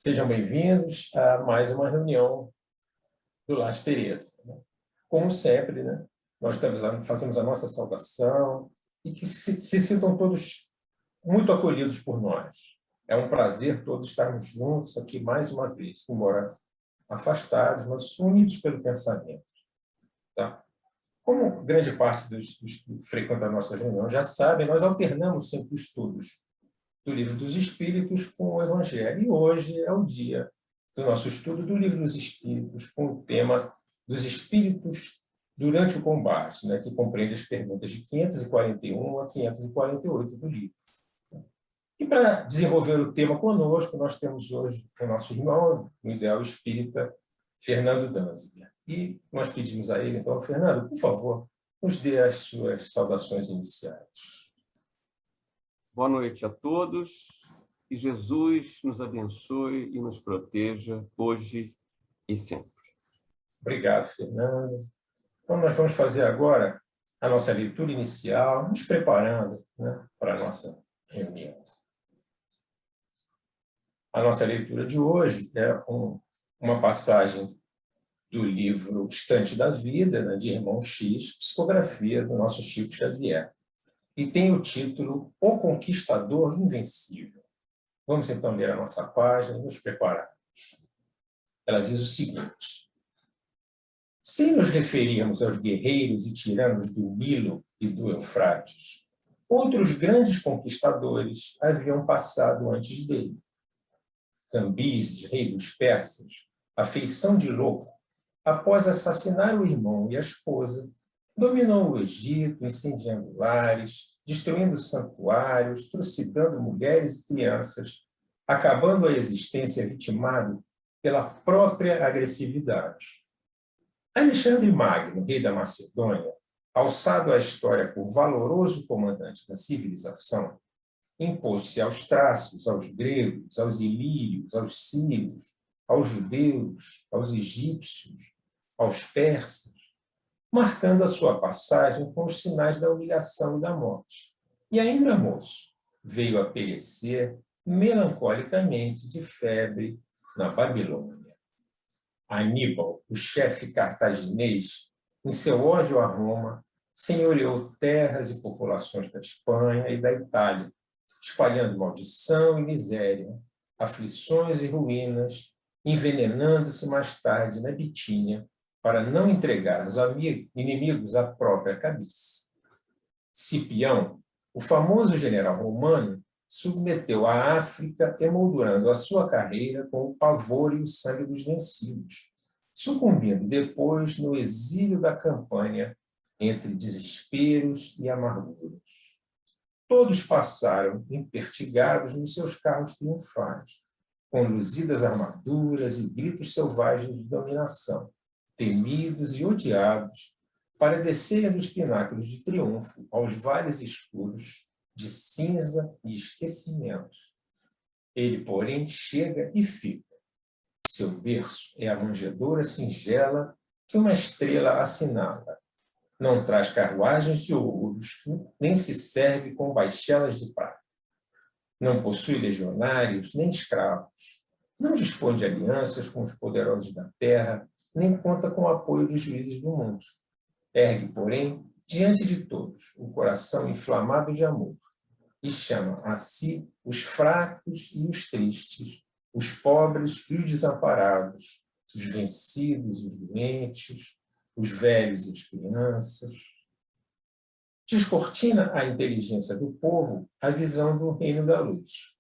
Sejam bem-vindos a mais uma reunião do Lar de Teresa. Como sempre, nós fazemos a nossa saudação e que se sintam todos muito acolhidos por nós. É um prazer todos estarmos juntos aqui mais uma vez, embora afastados, mas unidos pelo pensamento. Tá? Como grande parte dos que frequentam a nossa reunião já sabem, nós alternamos sempre estudos do Livro dos Espíritos com o Evangelho. E hoje é o dia do nosso estudo do Livro dos Espíritos, com o tema dos Espíritos durante o combate, que compreende as perguntas de 541 a 548 do livro. E para desenvolver o tema conosco, nós temos hoje o nosso irmão, o ideal espírita, Fernando Danziger. E nós pedimos a ele, então, Fernando, por favor, nos dê as suas saudações iniciais. Boa noite a todos, e Jesus nos abençoe e nos proteja hoje e sempre. Obrigado, Fernando. Então, nós vamos fazer agora a nossa leitura inicial, nos preparando para a nossa reunião. A nossa leitura de hoje é uma passagem do livro Estante da Vida, de Irmão X, psicografia do nosso Chico Xavier. E tem o título O Conquistador Invencível. Vamos então ler a nossa página e nos prepararmos. Ela diz o seguinte: sem nos referirmos aos guerreiros e tiranos do Nilo e do Eufrates, outros grandes conquistadores haviam passado antes dele. Cambises, rei dos persas, a feição de louco, após assassinar o irmão e a esposa, dominou o Egito, incendiando lares, destruindo santuários, trucidando mulheres e crianças, acabando a existência vitimado pela própria agressividade. Alexandre Magno, rei da Macedônia, alçado à história por valoroso comandante da civilização, impôs-se aos traços, aos gregos, aos ilírios, aos sírios, aos judeus, aos egípcios, aos persas, marcando a sua passagem com os sinais da humilhação e da morte. E ainda moço, veio a perecer melancolicamente de febre na Babilônia. Aníbal, o chefe cartaginês, em seu ódio a Roma, senhoreou terras e populações da Espanha e da Itália, espalhando maldição e miséria, aflições e ruínas, envenenando-se mais tarde na Bitínia, para não entregar aos inimigos a própria cabeça. Cipião, o famoso general romano, submeteu a África, emoldurando a sua carreira com o pavor e o sangue dos vencidos, sucumbindo depois no exílio da Campânia, entre desesperos e amarguras. Todos passaram impertigados nos seus carros triunfais, com luzidas armaduras e gritos selvagens de dominação, temidos e odiados, para descerem dos pináculos de triunfo aos vales escuros de cinza e esquecimento. Ele, porém, chega e fica. Seu berço é a manjedoura singela que uma estrela assinala. Não traz carruagens de ouros, nem se serve com baixelas de prata. Não possui legionários, nem escravos. Não dispõe de alianças com os poderosos da terra, nem conta com o apoio dos juízes do mundo. Ergue, porém, diante de todos, o coração inflamado de amor, e chama a si os fracos e os tristes, os pobres e os desamparados, os vencidos e os doentes, os velhos e as crianças. Descortina à inteligência do povo a visão do reino da luz,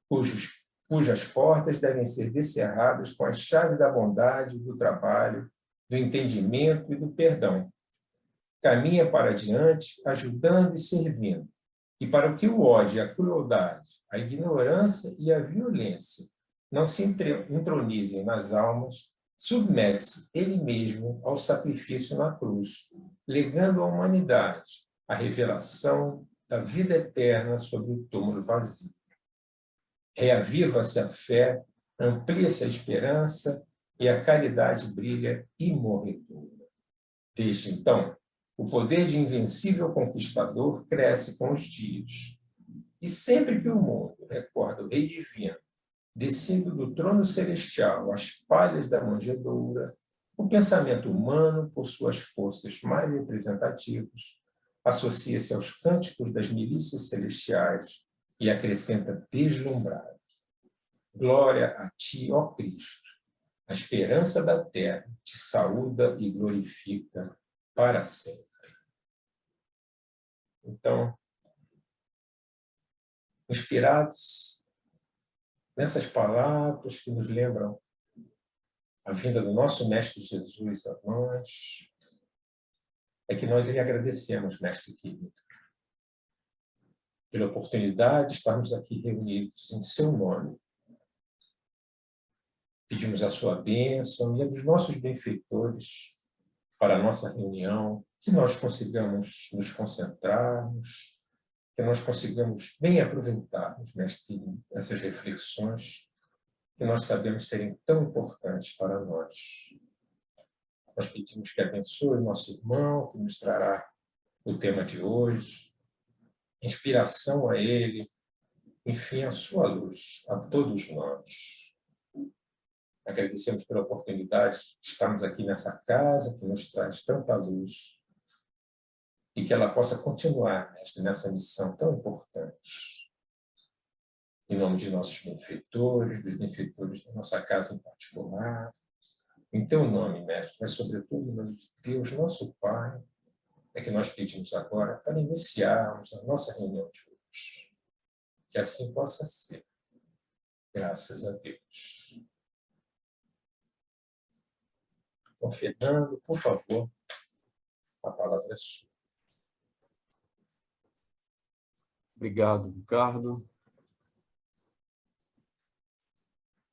cujas portas devem ser descerradas com a chave da bondade, do trabalho, do entendimento e do perdão. Caminha para diante, ajudando e servindo, e para que o ódio, a crueldade, a ignorância e a violência não se entronizem nas almas, submete-se ele mesmo ao sacrifício na cruz, legando à humanidade a revelação da vida eterna sobre o túmulo vazio. Reaviva-se a fé, amplia-se a esperança e a caridade brilha imorredora. Desde então, o poder de invencível conquistador cresce com os dias. E sempre que o mundo recorda o Rei Divino, descido do trono celestial às palhas da manjedoura, o pensamento humano, por suas forças mais representativas, associa-se aos cânticos das milícias celestiais e acrescenta deslumbrado: glória a ti, ó Cristo, a esperança da terra te saúda e glorifica para sempre. Então, inspirados nessas palavras que nos lembram a vinda do nosso Mestre Jesus a nós, é que nós lhe agradecemos, Mestre querido, pela oportunidade de estarmos aqui reunidos em seu nome. Pedimos a sua bênção e a dos nossos benfeitores para a nossa reunião, que nós consigamos nos concentrarmos, que nós consigamos bem aproveitarmos, Mestre, essas reflexões que nós sabemos serem tão importantes para nós. Nós pedimos que abençoe o nosso irmão, que nos trará o tema de hoje, inspiração a ele, enfim, a sua luz, a todos nós. Agradecemos pela oportunidade de estarmos aqui nessa casa que nos traz tanta luz e que ela possa continuar, Mestre, nessa missão tão importante. Em nome de nossos benfeitores, dos benfeitores da nossa casa em particular, em teu nome, Mestre, mas sobretudo em nome de Deus, nosso Pai, é que nós pedimos agora para iniciarmos a nossa reunião de hoje. Que assim possa ser. Graças a Deus. Então, Fernando, por favor, a palavra é sua. Obrigado, Ricardo.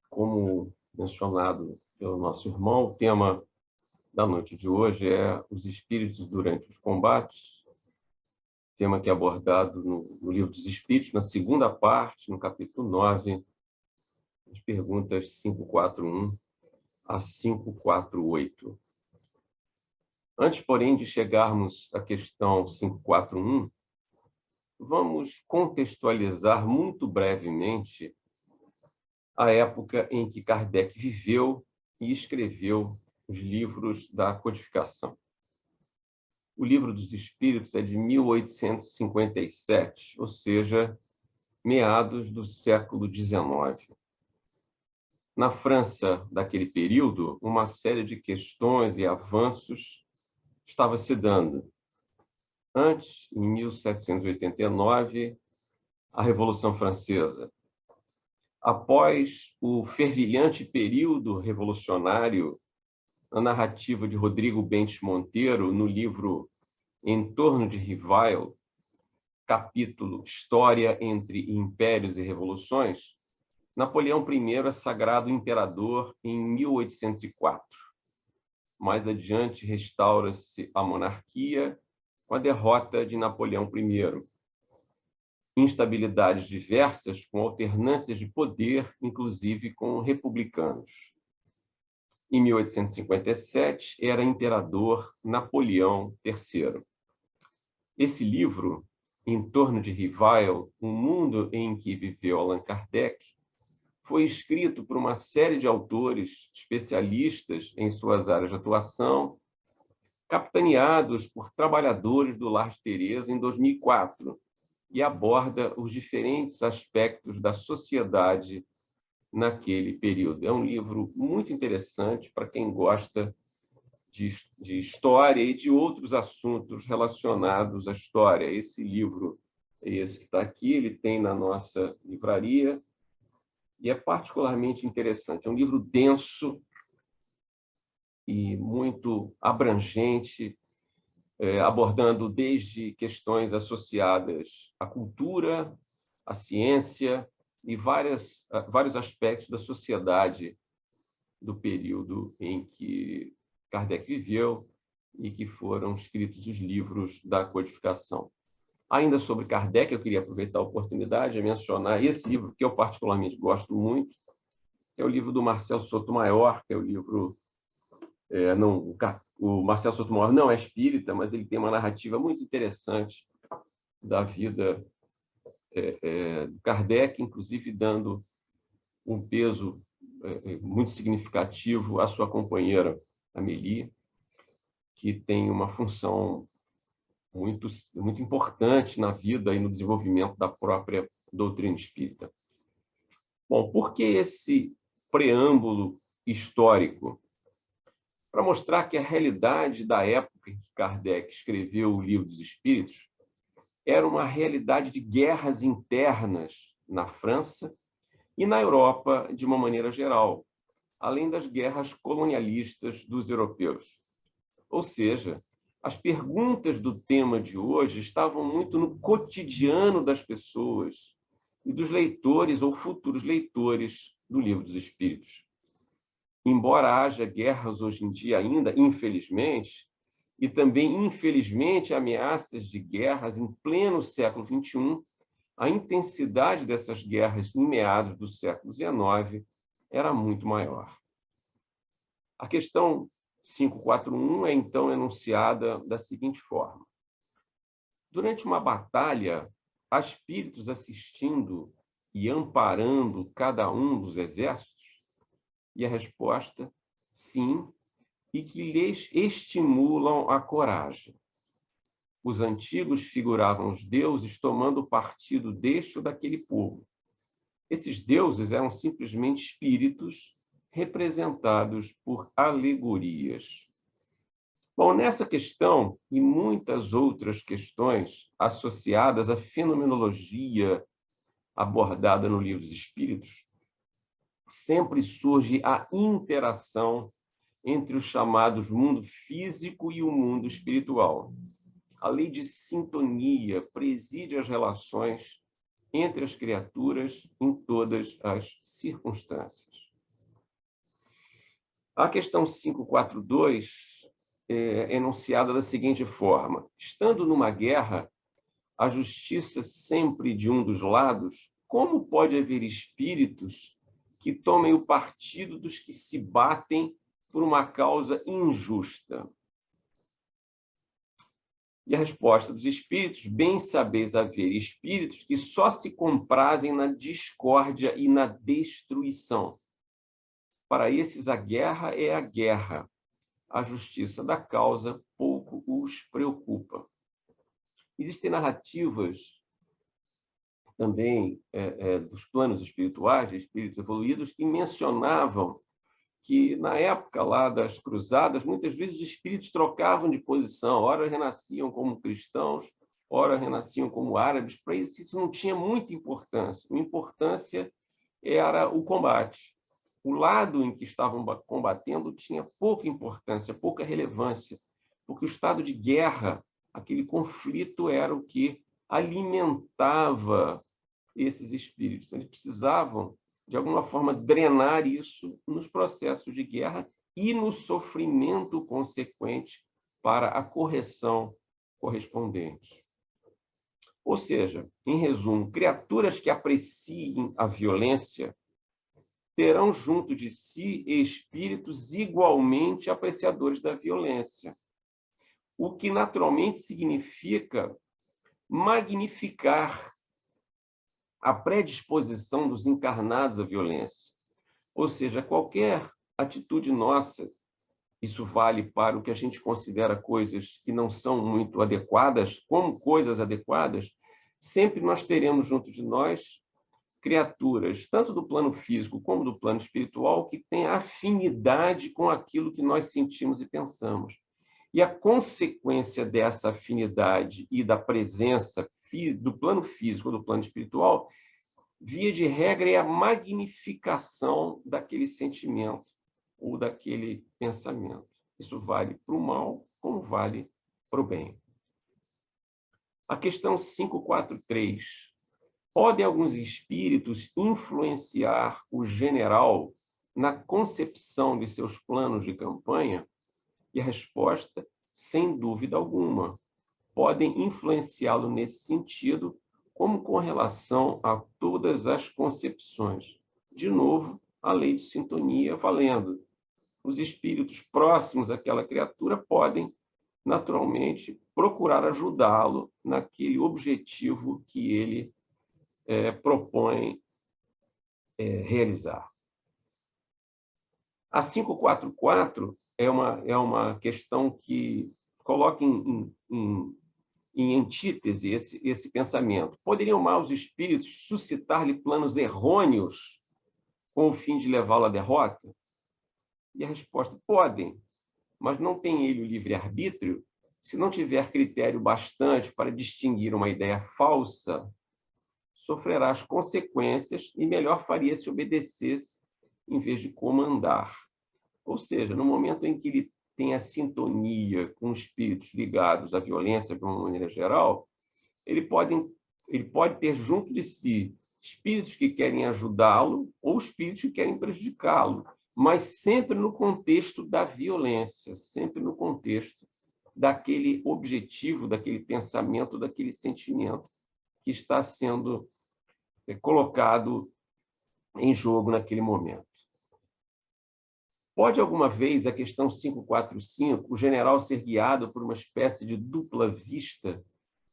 Como mencionado pelo nosso irmão, o tema da noite de hoje é os espíritos durante os combates, tema que é abordado no Livro dos Espíritos, na segunda parte, no capítulo 9, as perguntas 541 a 548. Antes, porém, de chegarmos à questão 541, vamos contextualizar muito brevemente a época em que Kardec viveu e escreveu os livros da codificação. O Livro dos Espíritos é de 1857, ou seja, meados do século XIX. Na França daquele período, uma série de questões e avanços estava se dando. Antes, em 1789, a Revolução Francesa. Após o fervilhante período revolucionário, a narrativa de Rodrigo Bentes Monteiro, no livro Em Torno de Rivale, capítulo História entre Impérios e Revoluções, Napoleão I é sagrado imperador em 1804. Mais adiante, restaura-se a monarquia com a derrota de Napoleão I. Instabilidades diversas com alternâncias de poder, inclusive com republicanos. Em 1857, era imperador Napoleão III. Esse livro, Em Torno de Rivale, o mundo em que viveu Allan Kardec, foi escrito por uma série de autores especialistas em suas áreas de atuação, capitaneados por trabalhadores do Lar de Teresa em 2004, e aborda os diferentes aspectos da sociedade naquele período. É um livro muito interessante para quem gosta de história e de outros assuntos relacionados à história. Esse livro é esse que está aqui, ele tem na nossa livraria, e é particularmente interessante. É um livro denso e muito abrangente, abordando desde questões associadas à cultura, à ciência e vários aspectos da sociedade do período em que Kardec viveu e que foram escritos os livros da codificação. Ainda sobre Kardec, eu queria aproveitar a oportunidade de mencionar esse livro, que eu particularmente gosto muito, que é o livro do Marcel Sotomayor, que é o livro... O Marcel Sotomayor não é espírita, mas ele tem uma narrativa muito interessante da vida do Kardec, inclusive dando um peso muito significativo à sua companheira, Amélie, que tem uma função muito importante na vida e no desenvolvimento da própria doutrina espírita. Bom, por que esse preâmbulo histórico? Para mostrar que a realidade da época em que Kardec escreveu o Livro dos Espíritos era uma realidade de guerras internas na França e na Europa de uma maneira geral, além das guerras colonialistas dos europeus. Ou seja, as perguntas do tema de hoje estavam muito no cotidiano das pessoas e dos leitores ou futuros leitores do Livro dos Espíritos. Embora haja guerras hoje em dia ainda, infelizmente, e também, infelizmente, ameaças de guerras em pleno século XXI, a intensidade dessas guerras em meados do século XIX era muito maior. A questão 541 é, então, enunciada da seguinte forma. Durante uma batalha, há espíritos assistindo e amparando cada um dos exércitos? E a resposta, sim, e que lhes estimulam a coragem. Os antigos figuravam os deuses tomando partido deste ou daquele povo. Esses deuses eram simplesmente espíritos representados por alegorias. Bom, nessa questão e muitas outras questões associadas à fenomenologia abordada no Livro dos Espíritos, sempre surge a interação entre os chamados mundo físico e o mundo espiritual. A lei de sintonia preside as relações entre as criaturas em todas as circunstâncias. A questão 542 é enunciada da seguinte forma: estando numa guerra, a justiça sempre de um dos lados, como pode haver espíritos que tomem o partido dos que se batem por uma causa injusta? E a resposta dos espíritos: bem sabeis haver espíritos que só se comprazem na discórdia e na destruição. Para esses, a guerra é a guerra. A justiça da causa pouco os preocupa. Existem narrativas também dos planos espirituais, de espíritos evoluídos, que mencionavam que, na época lá das cruzadas, muitas vezes os espíritos trocavam de posição, ora renasciam como cristãos, ora renasciam como árabes. Para isso não tinha muita importância. A importância era o combate. O lado em que estavam combatendo tinha pouca importância, pouca relevância, porque o estado de guerra, aquele conflito, era o que alimentava esses espíritos. Eles precisavam, de alguma forma, drenar isso nos processos de guerra e no sofrimento consequente para a correção correspondente. Ou seja, em resumo, criaturas que apreciem a violência terão junto de si espíritos igualmente apreciadores da violência, o que naturalmente significa magnificar a predisposição dos encarnados à violência. Ou seja, qualquer atitude nossa, isso vale para o que a gente considera coisas que não são muito adequadas, como coisas adequadas, sempre nós teremos junto de nós criaturas, tanto do plano físico como do plano espiritual, que têm afinidade com aquilo que nós sentimos e pensamos. E a consequência dessa afinidade e da presença do plano físico ou do plano espiritual, via de regra, é a magnificação daquele sentimento ou daquele pensamento. Isso vale para o mal, como vale para o bem. A questão 543. Podem alguns espíritos influenciar o general na concepção de seus planos de campanha? E a resposta, sem dúvida alguma. Podem influenciá-lo nesse sentido, como com relação a todas as concepções. De novo, a lei de sintonia valendo. Os espíritos próximos àquela criatura podem, naturalmente, procurar ajudá-lo naquele objetivo que ele propõe realizar. A 544 é uma questão que coloca em antítese esse pensamento. Poderiam maus espíritos suscitar-lhe planos errôneos com o fim de levá-lo à derrota? E a resposta: podem, mas não tem ele o livre-arbítrio? Se não tiver critério bastante para distinguir uma ideia falsa, sofrerá as consequências e melhor faria se obedecesse em vez de comandar. Ou seja, no momento em que ele tem a sintonia com espíritos ligados à violência de uma maneira geral, ele pode ter junto de si espíritos que querem ajudá-lo ou espíritos que querem prejudicá-lo, mas sempre no contexto da violência, sempre no contexto daquele objetivo, daquele pensamento, daquele sentimento que está sendo colocado em jogo naquele momento. Pode alguma vez a questão 545, o general ser guiado por uma espécie de dupla vista,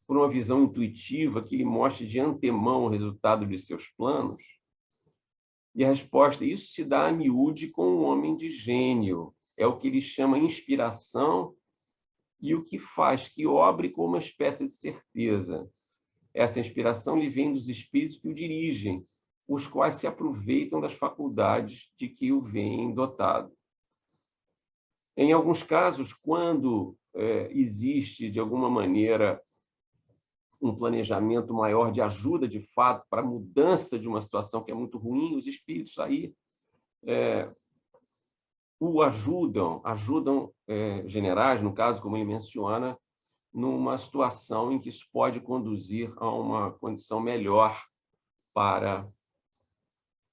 por uma visão intuitiva que lhe mostre de antemão o resultado de seus planos? E a resposta: isso se dá a miúde com um homem de gênio. É o que ele chama inspiração e o que faz que obre com uma espécie de certeza. Essa inspiração lhe vem dos espíritos que o dirigem, os quais se aproveitam das faculdades de que o veem dotado. Em alguns casos, quando existe, de alguma maneira, um planejamento maior de ajuda, de fato, para a mudança de uma situação que é muito ruim, os espíritos aí o ajudam generais, no caso, como ele menciona, numa situação em que isso pode conduzir a uma condição melhor para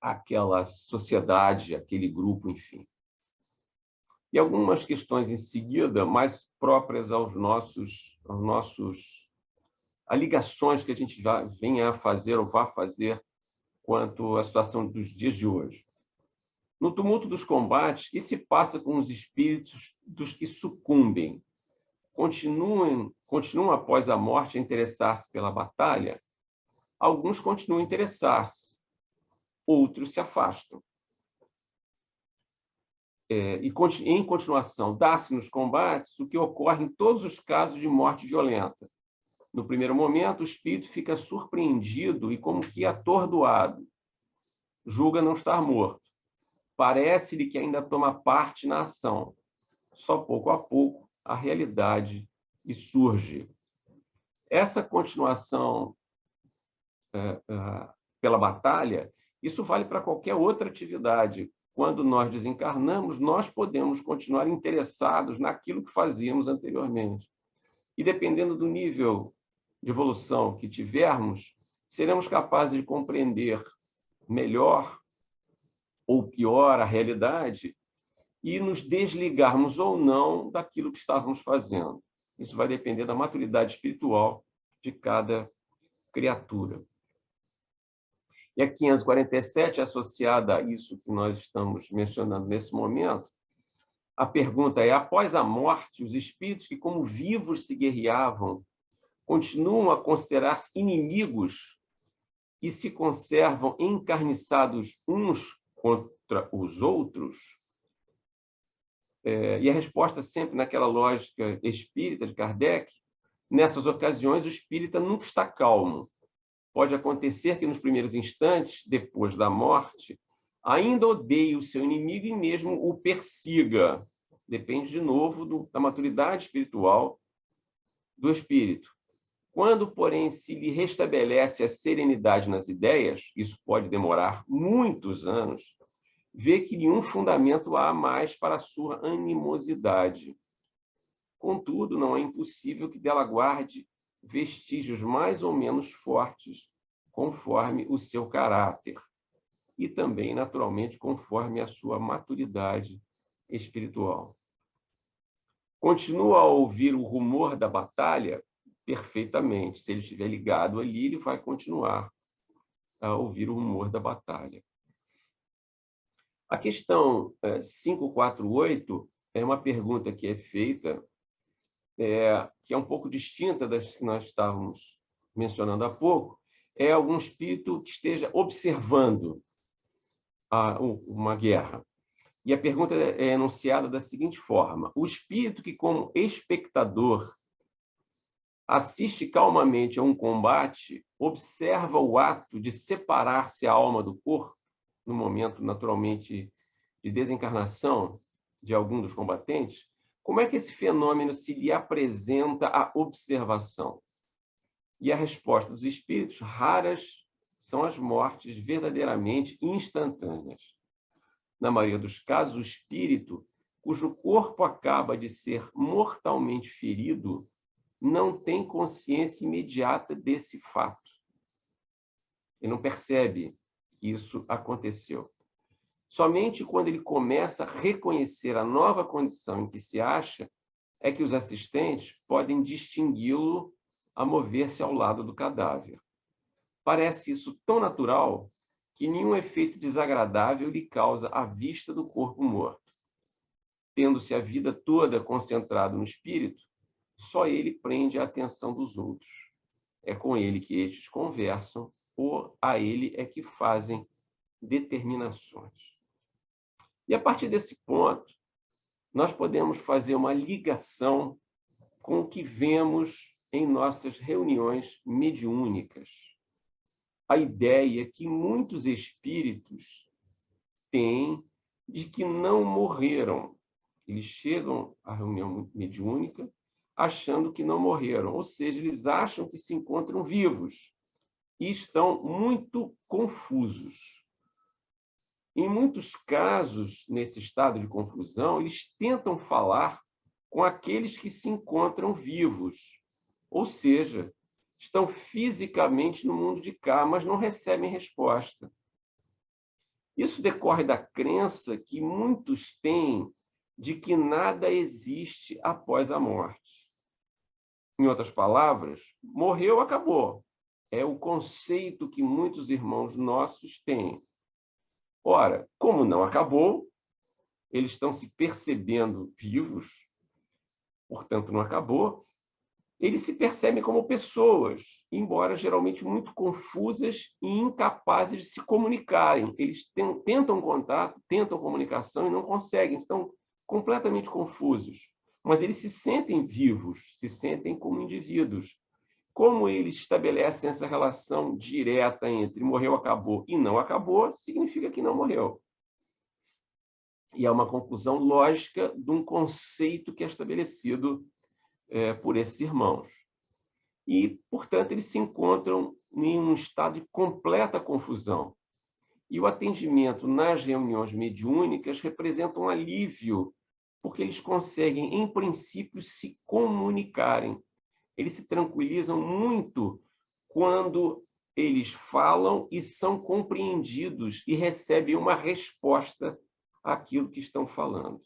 aquela sociedade, aquele grupo, enfim. E algumas questões em seguida, mais próprias aos nossos ligações que a gente venha a fazer ou vá fazer quanto à situação dos dias de hoje. No tumulto dos combates, o que se passa com os espíritos dos que sucumbem? Continuam após a morte a interessar-se pela batalha? Alguns continuam a interessar-se, outros se afastam. E, em continuação, dá-se nos combates o que ocorre em todos os casos de morte violenta. No primeiro momento, o espírito fica surpreendido e como que atordoado. Julga não estar morto. Parece-lhe que ainda toma parte na ação. Só pouco a pouco a realidade lhe surge. Essa continuação pela batalha, isso vale para qualquer outra atividade. Quando nós desencarnamos, nós podemos continuar interessados naquilo que fazíamos anteriormente. E dependendo do nível de evolução que tivermos, seremos capazes de compreender melhor ou pior a realidade e nos desligarmos ou não daquilo que estávamos fazendo. Isso vai depender da maturidade espiritual de cada criatura. E a 547, associada a isso que nós estamos mencionando nesse momento, a pergunta é: após a morte, os espíritos que como vivos se guerreavam, continuam a considerar-se inimigos e se conservam encarniçados uns contra os outros? E a resposta sempre naquela lógica espírita de Kardec: nessas ocasiões o espírita nunca está calmo. Pode acontecer que nos primeiros instantes, depois da morte, ainda odeie o seu inimigo e mesmo o persiga. Depende, de novo, da maturidade espiritual do espírito. Quando, porém, se lhe restabelece a serenidade nas ideias, isso pode demorar muitos anos, vê que nenhum fundamento há mais para a sua animosidade. Contudo, não é impossível que dela guarde vestígios mais ou menos fortes, conforme o seu caráter, e também, naturalmente, conforme a sua maturidade espiritual. Continua a ouvir o rumor da batalha? Perfeitamente. Se ele estiver ligado ali, ele vai continuar a ouvir o rumor da batalha. A questão 548 é uma pergunta que é feita, que é um pouco distinta das que nós estávamos mencionando há pouco. É algum espírito que esteja observando. uma guerra. E a pergunta é enunciada da seguinte forma: o espírito que, como espectador, assiste calmamente a um combate, observa o ato de separar-se a alma do corpo, no momento, naturalmente, de desencarnação de algum dos combatentes. Como é que esse fenômeno se lhe apresenta à observação? E a resposta dos espíritos: raras são as mortes verdadeiramente instantâneas. Na maioria dos casos, o espírito, cujo corpo acaba de ser mortalmente ferido, não tem consciência imediata desse fato. Ele não percebe que isso aconteceu. Somente quando ele começa a reconhecer a nova condição em que se acha, é que os assistentes podem distingui-lo a mover-se ao lado do cadáver. Parece isso tão natural que nenhum efeito desagradável lhe causa a vista do corpo morto. Tendo-se a vida toda concentrado no espírito, só ele prende a atenção dos outros. É com ele que estes conversam, ou a ele é que fazem determinações. E a partir desse ponto, nós podemos fazer uma ligação com o que vemos em nossas reuniões mediúnicas. A ideia que muitos espíritos têm de que não morreram. Eles chegam à reunião mediúnica achando que não morreram, ou seja, eles acham que se encontram vivos e estão muito confusos. Em muitos casos, nesse estado de confusão, eles tentam falar com aqueles que se encontram vivos, ou seja, estão fisicamente no mundo de cá, mas não recebem resposta. Isso decorre da crença que muitos têm de que nada existe após a morte. Em outras palavras, morreu, acabou. É o conceito que muitos irmãos nossos têm. Ora, como não acabou, eles estão se percebendo vivos, portanto não acabou, eles se percebem como pessoas, embora geralmente muito confusas e incapazes de se comunicarem. Eles tentam contato, tentam comunicação e não conseguem, estão completamente confusos. Mas eles se sentem vivos, se sentem como indivíduos. Como eles estabelecem essa relação direta entre morreu, acabou e não acabou, significa que não morreu. E é uma conclusão lógica de um conceito que é estabelecido por esses irmãos. E, portanto, eles se encontram em um estado de completa confusão. E o atendimento nas reuniões mediúnicas representa um alívio, porque eles conseguem, em princípio, se comunicarem. Eles se tranquilizam muito quando eles falam e são compreendidos e recebem uma resposta àquilo que estão falando.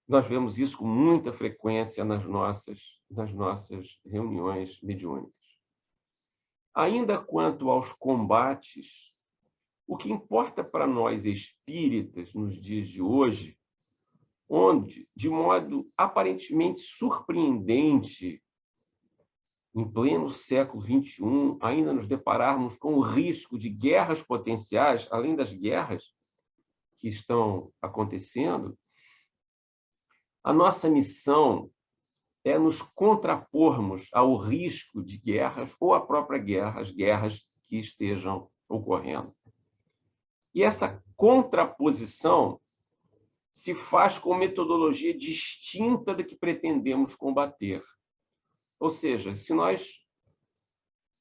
Nós vemos isso com muita frequência nas nossas reuniões mediúnicas. Ainda quanto aos combates, o que importa para nós espíritas nos dias de hoje, onde, de modo aparentemente surpreendente, em pleno século XXI, ainda nos depararmos com o risco de guerras potenciais, além das guerras que estão acontecendo, a nossa missão é nos contrapormos ao risco de guerras ou à própria guerra, as guerras que estejam ocorrendo. E essa contraposição se faz com metodologia distinta da que pretendemos combater. Ou seja, se nós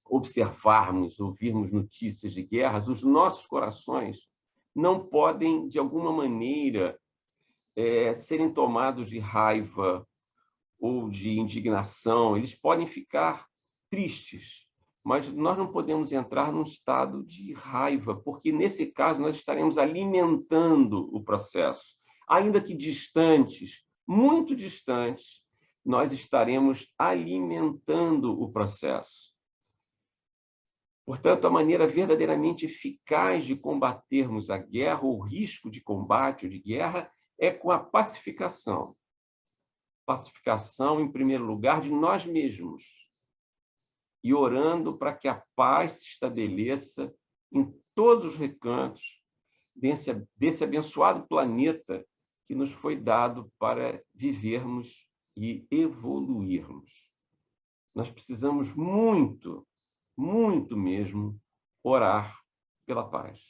observarmos, ouvirmos notícias de guerras, os nossos corações não podem, de alguma maneira, serem tomados de raiva ou de indignação. Eles podem ficar tristes, mas nós não podemos entrar num estado de raiva, porque, nesse caso, nós estaremos alimentando o processo. Ainda que distantes, muito distantes, nós estaremos alimentando o processo. Portanto, a maneira verdadeiramente eficaz de combatermos a guerra, ou o risco de combate ou de guerra, é com a pacificação. Pacificação, em primeiro lugar, de nós mesmos. E orando para que a paz se estabeleça em todos os recantos desse abençoado planeta que nos foi dado para vivermos e evoluirmos. Nós precisamos muito, muito mesmo, orar pela paz.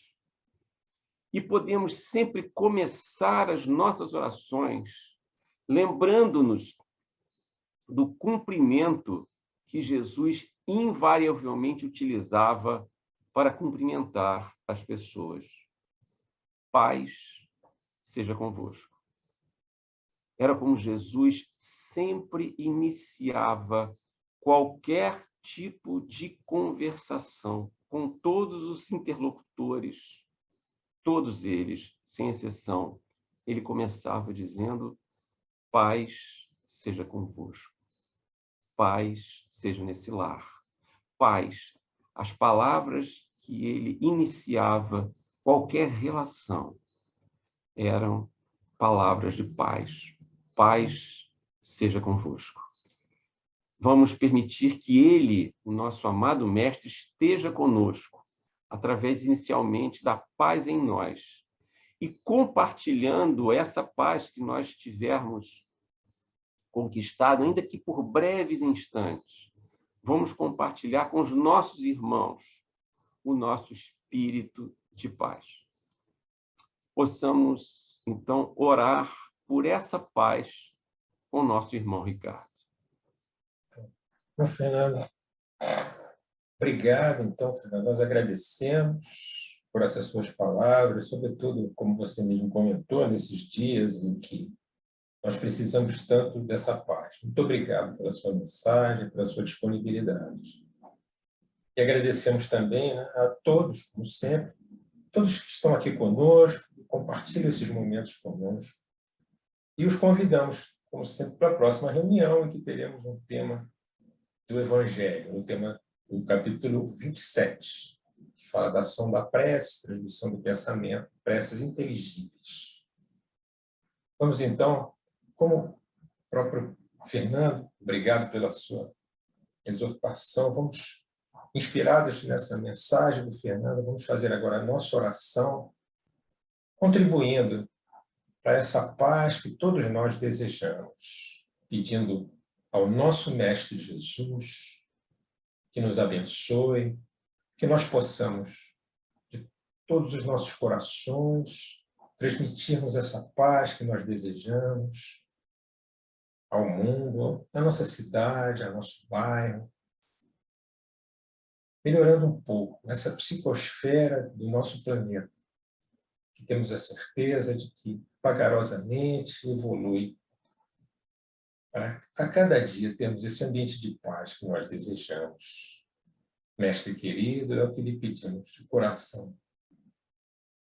E podemos sempre começar as nossas orações lembrando-nos do cumprimento que Jesus invariavelmente utilizava para cumprimentar as pessoas. Paz seja convosco. Era como Jesus sempre iniciava qualquer tipo de conversação com todos os interlocutores, todos eles, sem exceção. Ele começava dizendo: paz seja convosco. Paz seja nesse lar. Paz. As palavras que ele iniciava qualquer relação eram palavras de paz. Paz seja convosco. Vamos permitir que ele, o nosso amado Mestre, esteja conosco, através inicialmente da paz em nós, e compartilhando essa paz que nós tivermos conquistado, ainda que por breves instantes, vamos compartilhar com os nossos irmãos o nosso espírito de paz. Possamos, então, orar por essa paz com o nosso irmão Ricardo. Bom, Fernando, obrigado. Então, Fernando, nós agradecemos por essas suas palavras, sobretudo, como você mesmo comentou, nesses dias em que nós precisamos tanto dessa paz. Muito obrigado pela sua mensagem, pela sua disponibilidade. E agradecemos também, né, a todos, como sempre, todos que estão aqui conosco, compartilham esses momentos conosco. E os convidamos, como sempre, para a próxima reunião, em que teremos um tema do Evangelho, o tema do capítulo 27, que fala da ação da prece, transmissão do pensamento, preces inteligíveis. Vamos, então, como o próprio Fernando, obrigado pela sua exortação, vamos, inspirados nessa mensagem do Fernando, vamos fazer agora a nossa oração, contribuindo para essa paz que todos nós desejamos, pedindo ao nosso Mestre Jesus que nos abençoe, que nós possamos, de todos os nossos corações, transmitirmos essa paz que nós desejamos ao mundo, à nossa cidade, ao nosso bairro, melhorando um pouco essa psicosfera do nosso planeta, que temos a certeza de que vagarosamente evolui. A cada dia temos esse ambiente de paz que nós desejamos. Mestre querido, é o que lhe pedimos de coração.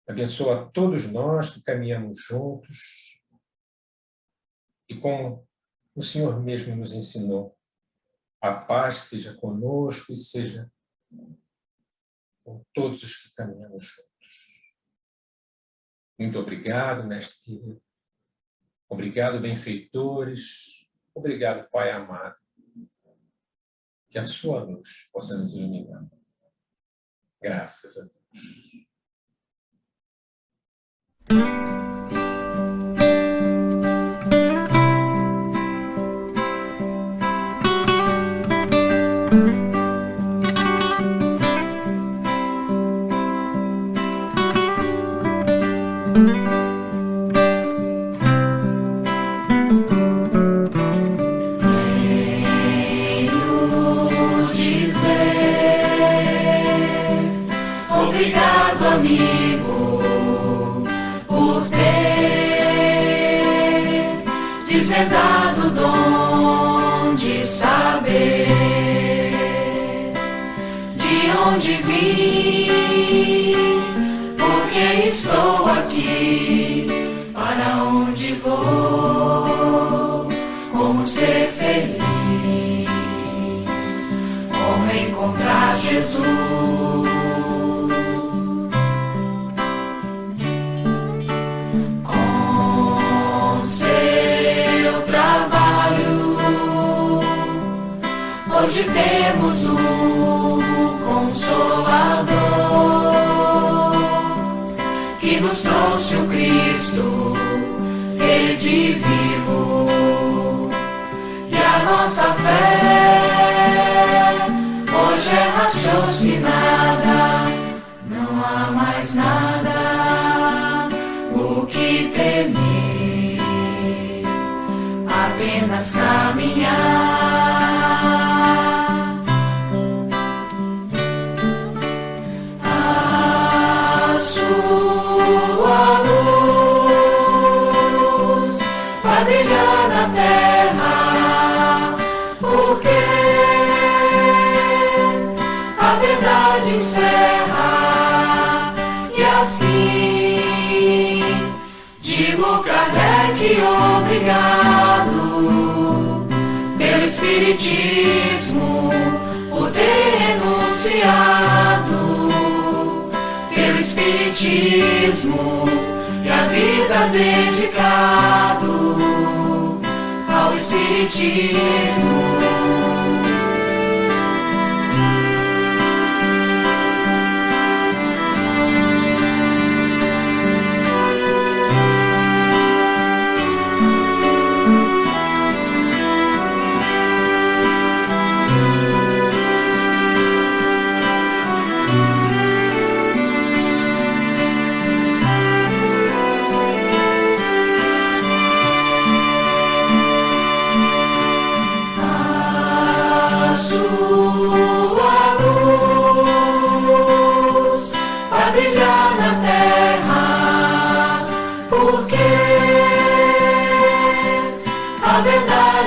Abençoa a todos nós que caminhamos juntos e, como o Senhor mesmo nos ensinou, a paz seja conosco e seja com todos os que caminhamos juntos. Muito obrigado, Mestre querido. Obrigado, benfeitores. Obrigado, Pai amado. Que a sua luz possa nos iluminar. Graças a Deus. Obrigado, amigo, por ter desvendado o dom de saber de onde vim, porque estou aqui, para onde vou, como ser feliz, como encontrar Jesus. Hoje temos um Consolador, nos trouxe o Cristo, Rede vivo, e a nossa fé hoje é raciocinada, não há mais nada o que temer, apenas caminhar. A sua luz vai brilhar na terra, porque a verdade encerra, e assim digo Kardec, obrigado pelo Espiritismo, por ter renunciado, pelo Espiritismo e a vida dedicado ao Espiritismo.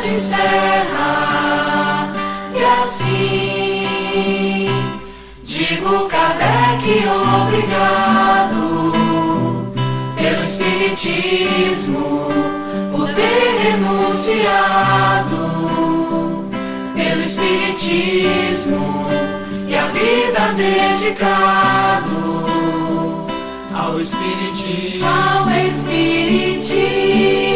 Encerra, e assim digo Kardec, obrigado pelo Espiritismo, por ter renunciado, pelo Espiritismo e a vida dedicado ao Espiritismo, ao Espiritismo.